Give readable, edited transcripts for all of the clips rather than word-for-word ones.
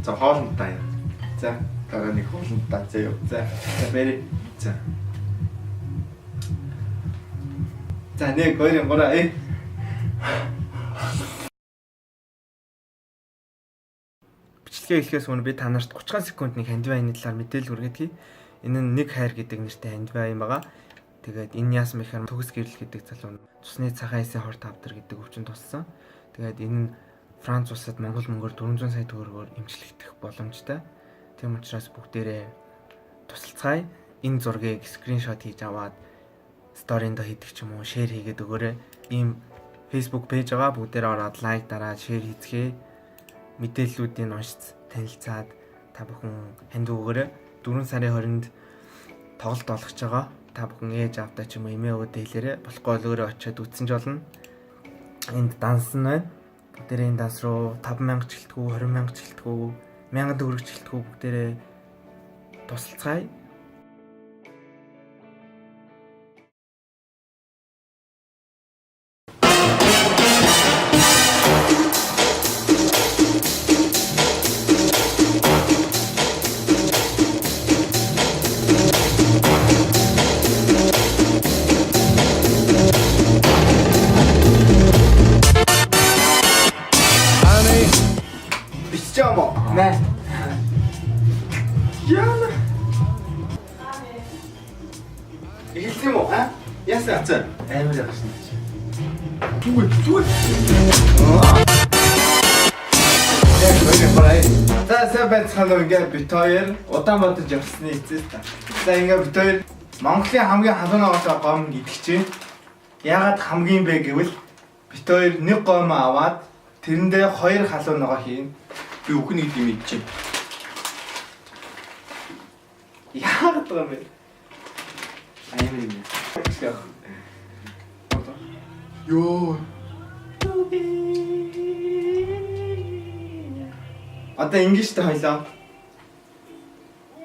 За хоолндаа яа. За дараа нэг хоолндаа заяа. За бэри. За. За нэг 2 3 бичлэгээ эхлэхээс өмнө би та нарт 30 секундын хандивайны талаар мэдээлэл хүргэдэг. Энэ нь нэг хайр гэдэг нэртэй хандивай юм байгаа. Тэгээд энэ яасан бэхээр төгс гэрэл гэдэг залуу цусны цагаан эсийн хорт автар гэдэг өвчин туссан. Тэгээд энэ нь Франц улсад Монгол мөнгөөр 400 сая төгрөгөөр эмчлэгдэх боломжтой. Тийм учраас бүгдээрээ тусалцгаая. Энэ зургийг скриншот хийж аваад сторинд хийдэг ч юм уу, шеэр хийгээд өгөөрэй. Ийм Facebook пэйж байгаа. Бүгдээрээ ороод лайк дараад шеэр хийцгээе. Мэдээллүүдийг уншиж танилцаад та бүхэн ханд өгөөрэй. 4 сарын 20-нд тоглолт болгож байгаа. Та бүхэн ээж аавтай ч юм уу эмээ өвөдөө хэлээрэй. Болохгүй бол өөрөө очиод үзсэн ч болно. Энд данс нь байна. Бүгдээрээ энэ данс руу 5,000 ч гэлтгүү, 20,000 ч гэлтгүү, 1000 төгрөг ч гэлтгүү бүгдээрээ тусалцгаая. Nej. Gärna. Hilti mo, ha? Yes, that's it. I'm ready. Do it. За сайн байцгаана ингээ бит хоёр удаан бодож явсны эцэс та. За ингээ бит хоёр Монголын хамгийн халуун ногоотой гом гэдэг чинь яагаад хамгийн бэ гэвэл бит хоёр нэг гом аваад тэрэндээ 2 халуун ногоо хийн. Би үхнийг юм чинь. Яагаад байгаа юм бэ? Аймаг юм. Йоо. Одоо ингэж та хоёлаа.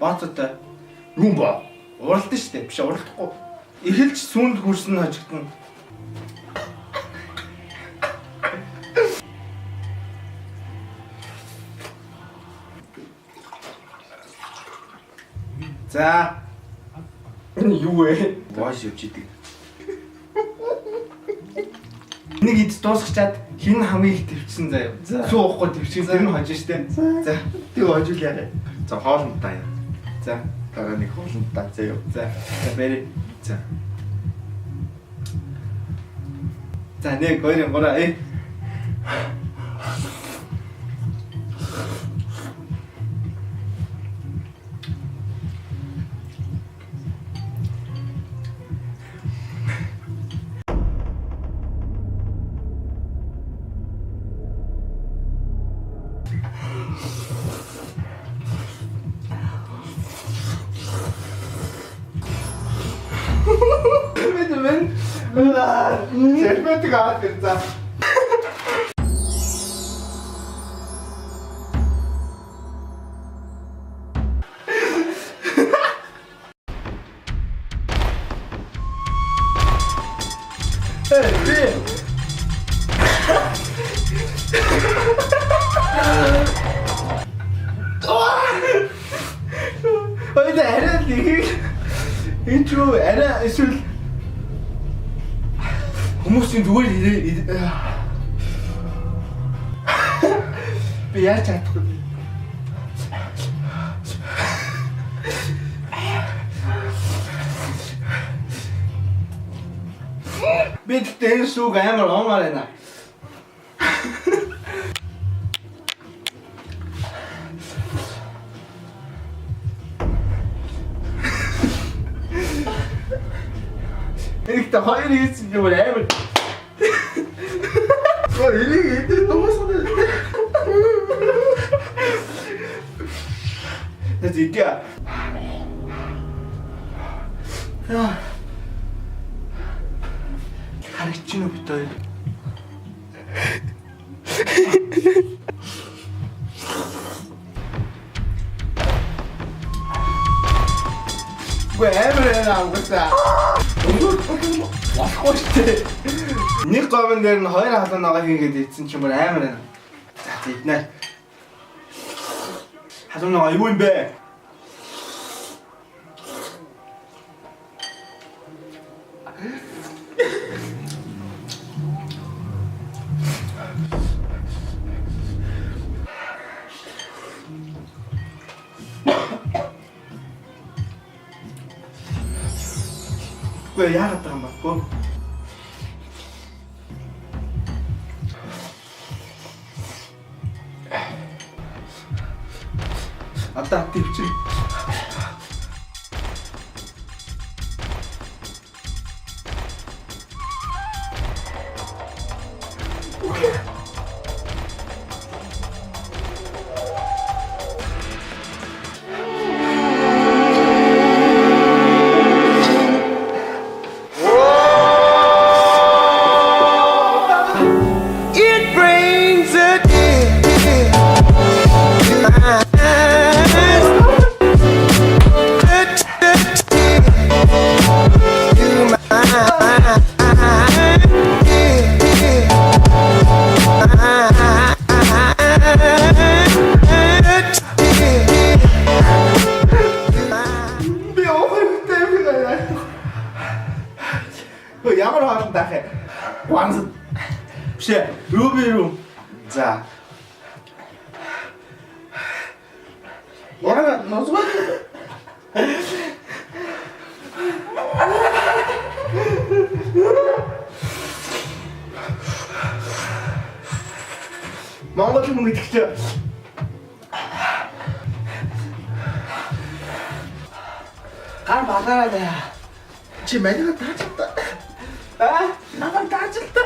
Бааттай. Юм ба. Уралдсан шүү дээ. Биш уралдахгүй. Эхэлж сүүнд хүрсэн хожигдно. За. Энэ юу вэ? Вош явж идэг. Нэг ид дуусчихад хин хамгийн их төвчсөн заяа. Суу уухгүй төвчсөн тэр нь хожиж штэ. За. Тэг хожил яа. За хоолндаа яа. За. Дараа нэг хоолндаа заяа. За. Бэри. За. За нэг 2 3 Men Serpente gaat het dan. Hey, wie? Ой, да арай нэг intro арай эсвэл хүмүүсийн зүгээр би яаж чадахгүй. Би тэр сүг амар омаар байна. Энийг та хоёр хийсэн юм амар. Энийг эдгээр дуусна. Тэт идэ. Харагч нь битээ. Gue амар амгасаа. Болохгүй шүү дээ. Нэг гомн дээр нь 2 халуун ногоо хийгээд ийдсэн ч юм уу амар байна. За иднэ. 하정영아 이거 임배. 왜 야갔다 안 맞고? 아따 띠지. Ямар хоорондоо хэ. Ванс. Биш рүү. За. Яна носгоо. Монгол хүн гэдэгт гар багаараа яа. Чи манайга таачилта. 나만 다질다.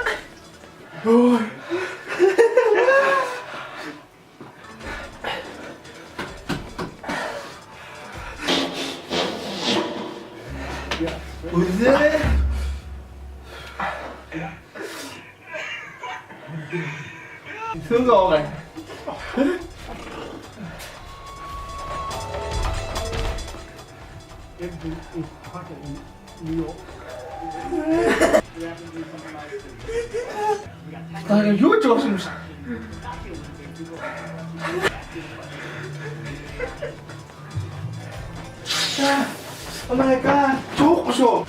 언제? 승거가. 나 이거 좋았으면 Oh my god, 좋았어.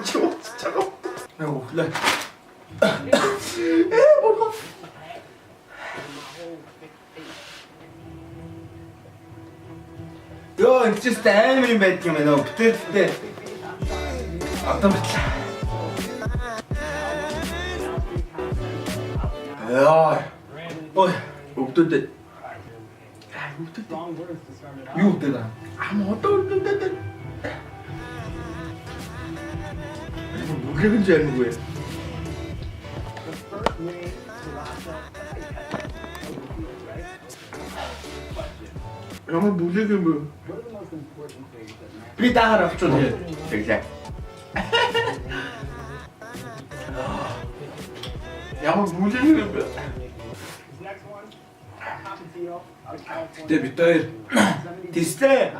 추워 진짜. 아이고 그래. 뭐가? Yo, it's just time in bed юм байна. Бүтээлтэй. Одоо битлээ. Яа. Ой, өвдөдөө. Юу өвдөдөө? Одоо өвдөдөө. 그런 줄 알고 왜? 영어 무지개 뭐? 비다 하나 붙여 돼. 되게. 영어 무지개 뭐? 네 비터일. 디스테.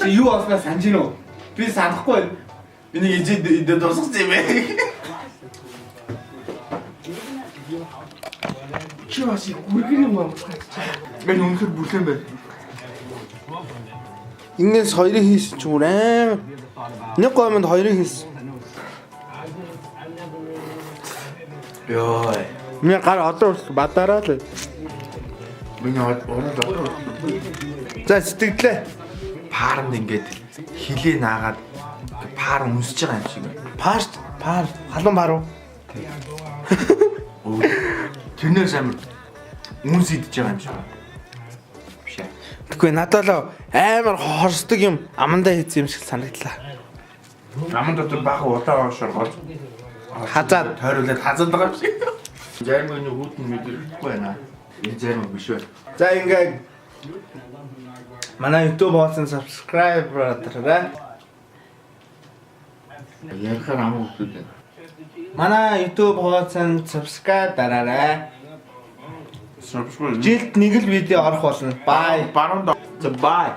Чи юу болсноо санаж гинөө? Би санахгүй. Миний ижид дурсах юм бэ? Чи бас гүргэн юм аа. Мэн өнөхөр бүлэн байна. Инээс хоёрыг хийсэн ч юм уу аим. Нэг гомонд хоёрыг хийсэн. Йоо. Миний гар одоо бадараа л. Миний орол. За сэтгэлээ. Паарнд ингээд хилээ наагаад паар өмсөж байгаа юм шиг. Паар халуун паар уу? Тэрнээс амар үнс идэж байгаа юм шиг. Биш ээ. Тэгвэл надад л амар хорсдог юм амандаа хийсэн юм шиг санагдлаа. Аман дотор бага удаа оошоор хазаад тойруулаад хазаад байгаа юм шиг. Жаймын хүүтэн мэдрэхгүй байна. Энэ жаймын биш үү? За ингээд манай YouTube хуудсан subscribe дараарай. Ярихаар амуу хөтөлөө. Манай YouTube хуудасанд subscribe дараарай. Subscribe. Жилд нэг л видео орох болно. Bye. Баруун. Bye.